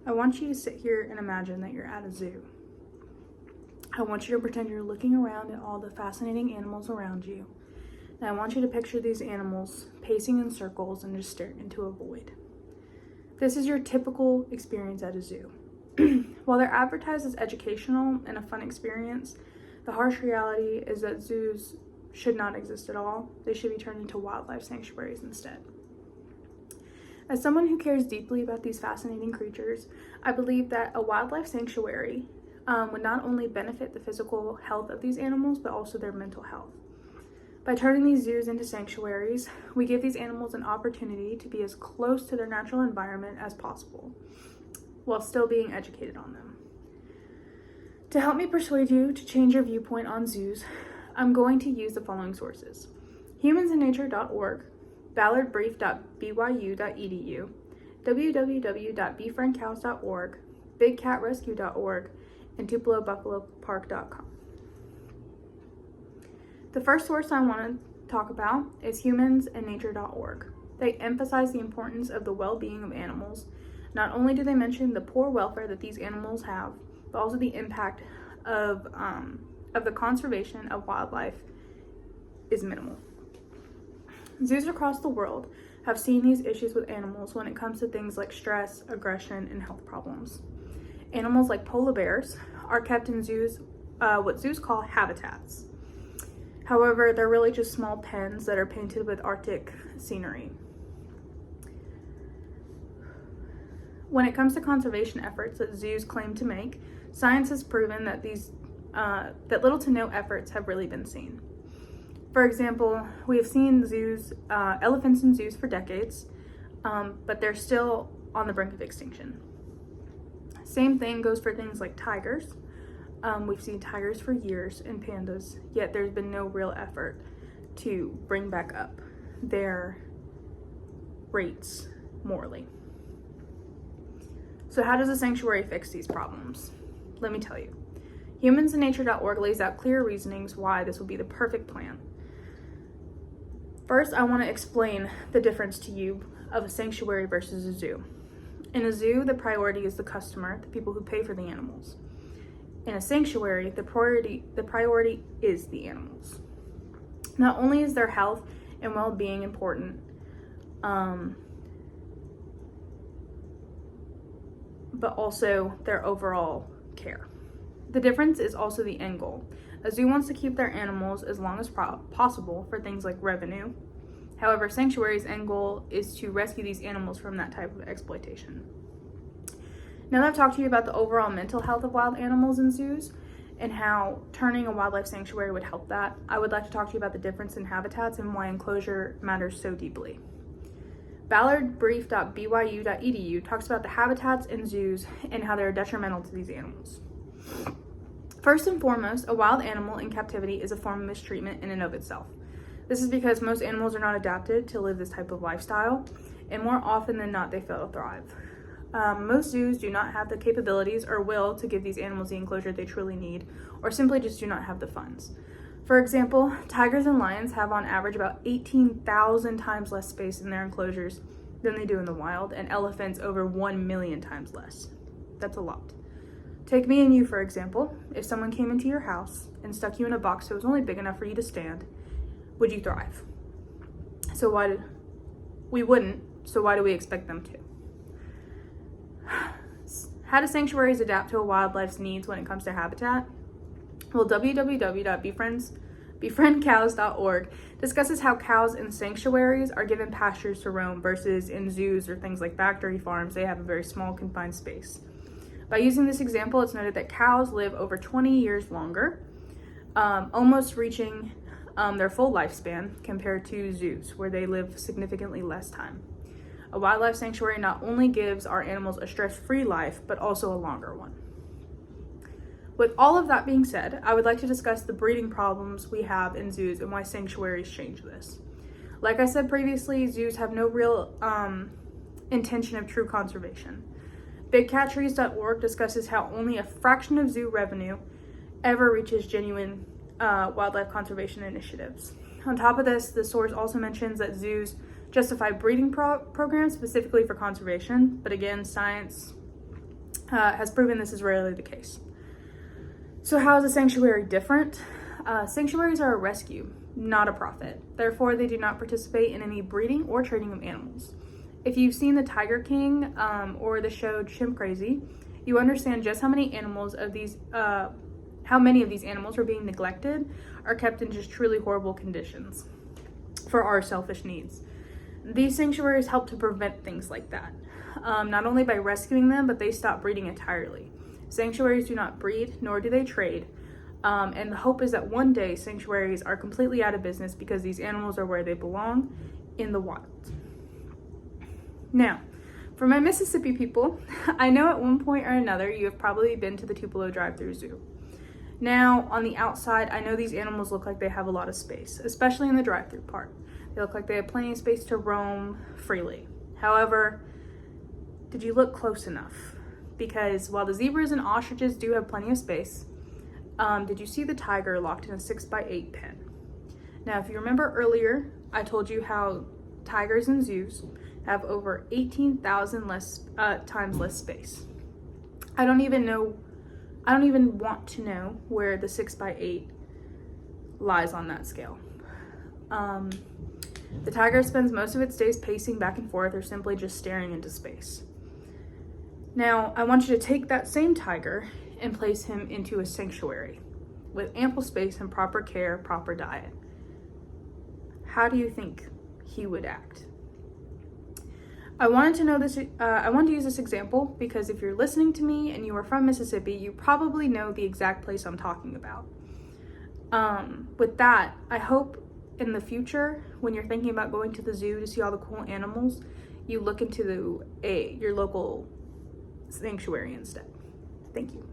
I want you to sit here and imagine that you're at a zoo. I want you to pretend you're looking around at all the fascinating animals around you. And I want you to picture these animals pacing in circles and just staring into a void. This is your typical experience at a zoo. While they're advertised as educational and a fun experience, the harsh reality is that zoos should not exist at all. They should be turned into wildlife sanctuaries instead. As someone who cares deeply about these fascinating creatures, I believe that a wildlife sanctuary would not only benefit the physical health of these animals, but also their mental health. By turning these zoos into sanctuaries, we give these animals an opportunity to be as close to their natural environment as possible, while still being educated on them. To help me persuade you to change your viewpoint on zoos, I'm going to use the following sources: humansandnature.org, ballardbrief.byu.edu, www.befriendcows.org, bigcatrescue.org, and tupelobuffalopark.com. The first source I want to talk about is humansandnature.org. They emphasize the importance of the well-being of animals. Not only do they mention the poor welfare that these animals have, but also the impact of the conservation of wildlife is minimal. Zoos across the world have seen these issues with animals when it comes to things like stress, aggression, and health problems. Animals like polar bears are kept in zoos, what zoos call habitats. However, they're really just small pens that are painted with Arctic scenery. When it comes to conservation efforts that zoos claim to make, science has proven that that little to no efforts have really been seen. For example, we have seen elephants in zoos for decades, but they're still on the brink of extinction. Same thing goes for things like tigers. We've seen tigers for years and pandas, yet there's been no real effort to bring back up their rates morally. So how does a sanctuary fix these problems? Let me tell you. Humansandnature.org lays out clear reasonings why this would be the perfect plan. First, I want to explain the difference to you of a sanctuary versus a zoo. In a zoo, the priority is the customer, the people who pay for the animals. In a sanctuary, the priority is the animals. Not only is their health and well-being important, but also their overall care. The difference is also the end goal. A zoo wants to keep their animals as long as possible for things like revenue. However, sanctuary's end goal is to rescue these animals from that type of exploitation. Now that I've talked to you about the overall mental health of wild animals in zoos and how turning a wildlife sanctuary would help that, I would like to talk to you about the difference in habitats and why enclosure matters so deeply. ballardbrief.byu.edu talks about the habitats in zoos and how they're detrimental to these animals. First and foremost, a wild animal in captivity is a form of mistreatment in and of itself. This is because most animals are not adapted to live this type of lifestyle, and more often than not, they fail to thrive. Most zoos do not have the capabilities or will to give these animals the enclosure they truly need, or simply just do not have the funds. For example, tigers and lions have on average about 18,000 times less space in their enclosures than they do in the wild, and elephants over 1 million times less. That's a lot. Take me and you, for example. If someone came into your house and stuck you in a box that was only big enough for you to stand, would you thrive? We wouldn't, so why do we expect them to? How do sanctuaries adapt to a wildlife's needs when it comes to habitat? Well, www.befriendcows.org discusses how cows in sanctuaries are given pastures to roam versus in zoos or things like factory farms, they have a very small confined space. By using this example, it's noted that cows live over 20 years longer, almost reaching their full lifespan compared to zoos, where they live significantly less time. A wildlife sanctuary not only gives our animals a stress-free life, but also a longer one. With all of that being said, I would like to discuss the breeding problems we have in zoos and why sanctuaries change this. Like I said previously, zoos have no real intention of true conservation. BigCatTrees.org discusses how only a fraction of zoo revenue ever reaches genuine wildlife conservation initiatives. On top of this, the source also mentions that zoos justify breeding programs specifically for conservation, but again, science has proven this is rarely the case. So how is a sanctuary different? Sanctuaries are a rescue, not a profit. Therefore, they do not participate in any breeding or trading of animals. If you've seen The Tiger King or the show Chimp Crazy, you understand just how many of these animals are being neglected or kept in just truly horrible conditions for our selfish needs. These sanctuaries help to prevent things like that, not only by rescuing them, but they stop breeding entirely. Sanctuaries do not breed, nor do they trade, and the hope is that one day sanctuaries are completely out of business because these animals are where they belong, in the wild. Now, for my Mississippi people, I know at one point or another you have probably been to the Tupelo drive-thru zoo. Now, on the outside, I know these animals look like they have a lot of space, especially in the drive-thru part. They look like they have plenty of space to roam freely. However, did you look close enough? Because while the zebras and ostriches do have plenty of space, did you see the tiger locked in a 6x8 pen? Now, if you remember earlier, I told you how tigers in zoos have over 18,000 times less space. I don't even want to know where the 6x8 lies on that scale. The tiger spends most of its days pacing back and forth or simply just staring into space. Now, I want you to take that same tiger and place him into a sanctuary with ample space and proper care, proper diet. How do you think he would act? I wanted to use this example because if you're listening to me and you are from Mississippi, you probably know the exact place I'm talking about. With that, I hope in the future, when you're thinking about going to the zoo to see all the cool animals, you look into your local sanctuary instead. Thank you.